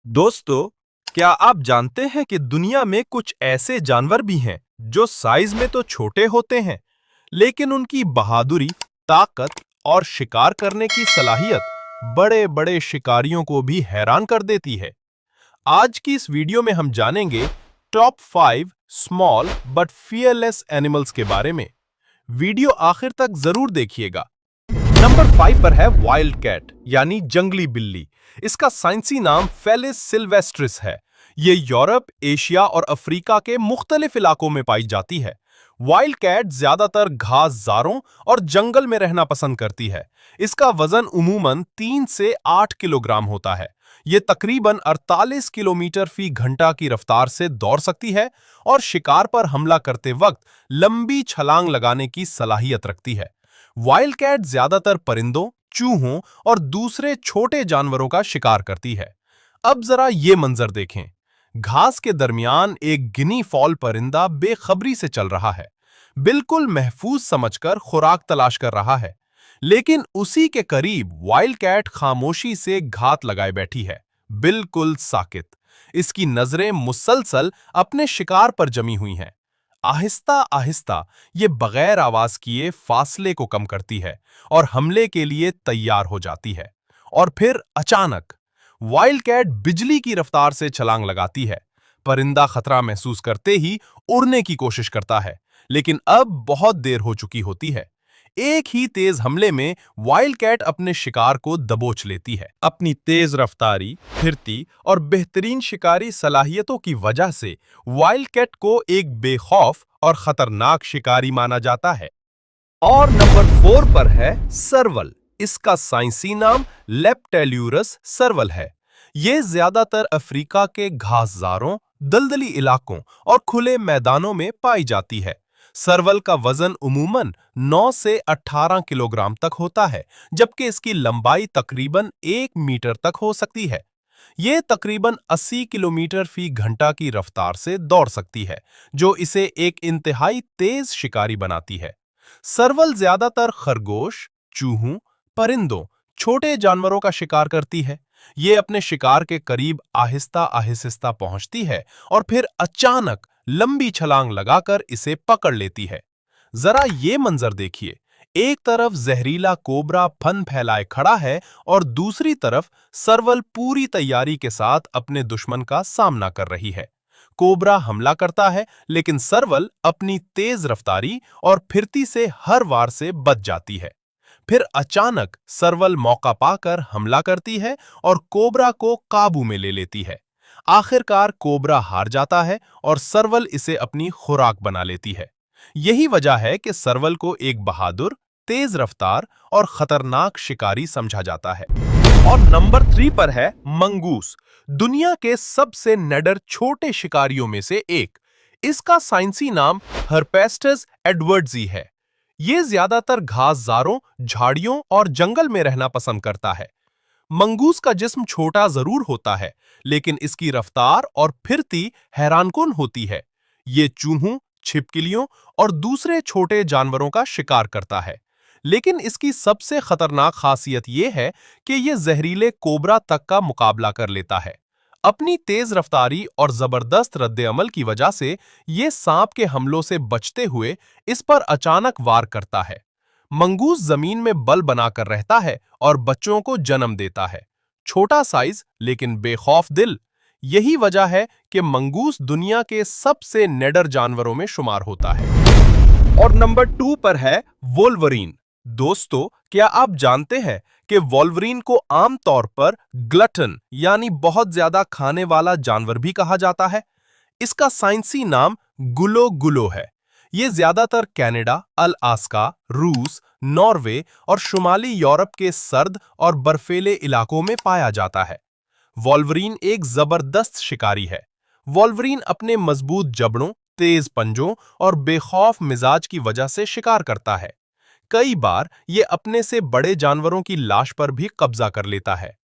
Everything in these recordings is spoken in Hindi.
दोस्तों, क्या आप जानते हैं कि दुनिया में कुछ ऐसे जानवर भी हैं जो साइज में तो छोटे होते हैं, लेकिन उनकी बहादुरी, ताकत और शिकार करने की सलाहियत बड़े-बड़े शिकारियों को भी हैरान कर देती है। आज की इस वीडियो में हम जानेंगे top 5 small but fearless animals के बारे में। वीडियो आखिर तक जरूर देखिएगा। नंबर 5 पर है वाइल्ड कैट यानी जंगली बिल्ली। इसका साइंसी नाम फेलिस सिल्वेस्ट्रिस है। ये यूरोप, एशिया और अफ्रीका के मुख्तलिफ इलाकों में पाई जाती है। वाइल्ड कैट ज्यादातर घासजारों और जंगल में रहना पसंद करती है। इसका वजन उमूमन 3 से 8 किलोग्राम होता है। ये तकरीबन 48 किलोमीटर फी घंटा की रफ्तार से दौड़ सकती है और शिकार पर हमला करते वक्त लंबी छलांग लगाने की सलाहियत रखती है। वाइल्ड कैट ज्यादातर परिंदों, चूहों और दूसरे छोटे जानवरों का शिकार करती है। अब जरा ये मंजर देखें। घास के दरमियान एक गिनी फॉल परिंदा बेखबरी से चल रहा है, बिल्कुल महफूज समझकर खुराक तलाश कर रहा है। लेकिन उसी के करीब वाइल्ड कैट खामोशी से घात लगाए बैठी है, बिल्कुल साकित। इसकी नजरें मुसलसल अपने शिकार पर जमी हुई हैं। आहिस्ता आहिस्ता ये बगैर आवाज किए फासले को कम करती है और हमले के लिए तैयार हो जाती है। और फिर अचानक वाइल्ड कैट बिजली की रफ्तार से छलांग लगाती है। परिंदा खतरा महसूस करते ही उड़ने की कोशिश करता है, लेकिन अब बहुत देर हो चुकी होती है। एक ही तेज हमले में वाइल्ड कैट अपने शिकार को दबोच लेती है। अपनी तेज रफ्तारी, फिरती और बेहतरीन शिकारी सलाहियतों की वजह से वाइल्ड कैट को एक बेखौफ और खतरनाक शिकारी माना जाता है। और नंबर 4 पर है सर्वल। इसका साइंसी नाम लेप्टेल्यूरस सर्वल है। ये ज्यादातर अफ्रीका के घासजारों, दलदली इलाकों और खुले मैदानों में पाई जाती है। सर्वल का वजन उमूमन 9 से 18 किलोग्राम तक होता है, जबकि इसकी लंबाई तकरीबन 1 मीटर तक हो सकती है। ये तकरीबन 80 किलोमीटर फी घंटा की रफ्तार से दौड़ सकती है, जो इसे एक इंतहाई तेज शिकारी बनाती है। सर्वल ज्यादातर खरगोश, चूहों, परिंदों, छोटे जानवरों का शिकार करती है। ये अपने शिकार के करीब आहिस्ता आहिस्ता पहुंचती है और फिर अचानक लंबी छलांग लगाकर इसे पकड़ लेती है। जरा ये मंजर देखिए। एक तरफ जहरीला कोबरा फन फैलाए खड़ा है और दूसरी तरफ सर्वल पूरी तैयारी के साथ अपने दुश्मन का सामना कर रही है। कोबरा हमला करता है, लेकिन सर्वल अपनी तेज रफ्तारी और फिरती से हर वार से बच जाती है। फिर अचानक सर्वल मौका पाकर हमला करती है और कोबरा को काबू में ले लेती है। आखिरकार कोबरा हार जाता है और सर्वल इसे अपनी खुराक बना लेती है। यही वजह है कि सर्वल को एक बहादुर, तेज रफ्तार और खतरनाक शिकारी समझा जाता है। और नंबर 3 पर है मंगूस, दुनिया के सबसे निडर छोटे शिकारियों में से एक। इसका साइंसी नाम हर्पेस्टस एडवर्ड्सी है। ये ज्यादातर घासजारों, झाड़ियों और जंगल में रहना पसंद करता है। मंगूस का जिस्म छोटा जरूर होता है, लेकिन इसकी रफ्तार और फिरती हैरानकुन होती है। ये चूहों, छिपकलियों और दूसरे छोटे जानवरों का शिकार करता है। लेकिन इसकी सबसे खतरनाक खासियत यह है कि यह जहरीले कोबरा तक का मुकाबला कर लेता है। अपनी तेज रफ्तारी और जबरदस्त रद्द-ए-अमल की वजह से यह सांप के हमलों से बचते हुए इस पर अचानक वार करता है। मंगूस जमीन में बल बनाकर रहता है और बच्चों को जन्म देता है। छोटा साइज लेकिन बेखौफ दिल। यही वजह है कि मंगूस दुनिया के सबसे निडर जानवरों में शुमार होता है। और नंबर 2 पर है वोल्वरीन। दोस्तों, क्या आप जानते हैं कि वोल्वरीन को आमतौर पर ग्लटन यानी बहुत ज्यादा खाने वाला जानवर भी कहा जाता है? इसका साइंसी नाम गुलो गुलो है। ये ज्यादातर कनाडा, अलास्का, रूस, नॉर्वे और शुमाली यूरोप के सर्द और बर्फीले इलाकों में पाया जाता है। वोल्वरीन एक जबरदस्त शिकारी है। वोल्वरीन अपने मजबूत जबड़ों, तेज पंजों और बेखौफ मिजाज की वजह से शिकार करता है। कई बार ये अपने से बड़े जानवरों की लाश पर भी कब्जा कर लेता है।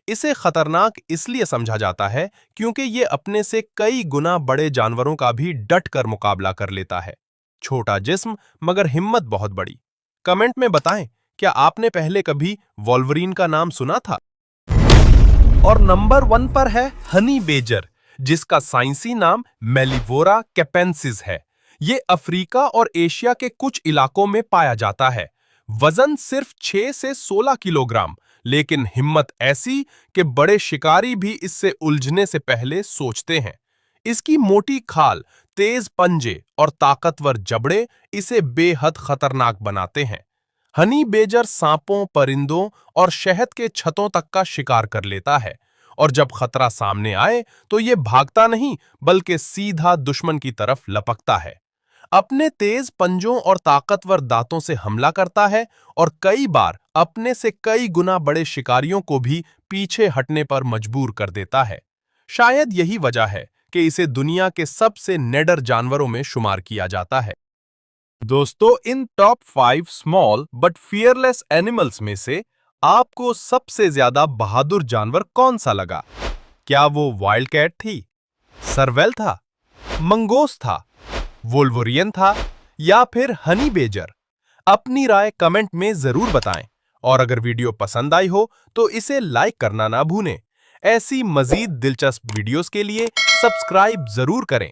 इसे खतरनाक इसलिए समझा जाता है क्योंकि ये अपने से कई गुना बड़े जानवरों का भी डट कर मुकाबला कर लेता है। छोटा जिस्म मगर हिम्मत बहुत बड़ी। कमेंट में बताएं, क्या आपने पहले कभी वोल्वरीन का नाम सुना था? और नंबर 1 पर है हनी बेजर, जिसका साइंसी नाम मेलिवोरा कैपेंसिस है। ये अफ्रीका और एशिया के कुछ इलाकों में पाया जाता है। वजन सिर्फ 6 से 16 किलोग्राम, लेकिन हिम्मत ऐसी कि बड़े शिकारी भी इससे उलझने से पहले सोचते हैं। इसकी मोटी खाल, तेज पंजे और ताकतवर जबड़े इसे बेहद खतरनाक बनाते हैं। हनी बेजर सांपों, परिंदों और शहद के छतों तक का शिकार कर लेता है, और जब खतरा सामने आए तो ये भागता नहीं बल्कि सीधा दुश्मन की तरफ लपकता है। अपने तेज पंजों और ताकतवर दांतों से हमला करता है और कई बार अपने से कई गुना बड़े शिकारियों को भी पीछे हटने पर मजबूर कर देता है। शायद यही वजह है कि इसे दुनिया के सबसे निडर जानवरों में शुमार किया जाता है। दोस्तों, इन top 5 small but fearless animals में से आपको सबसे ज्यादा बहादुर जानवर कौन सा लगा? क्या वो वाइल्ड कैट थी, सरवेल था, मंगोस था, वोल्वोरियन था या फिर हनी बेजर? अपनी राय कमेंट में जरूर बताएं, और अगर वीडियो पसंद आई हो तो इसे लाइक करना ना भूलें। ऐसी मजीद दिलचस्प वीडियोस के लिए सब्सक्राइब जरूर करें।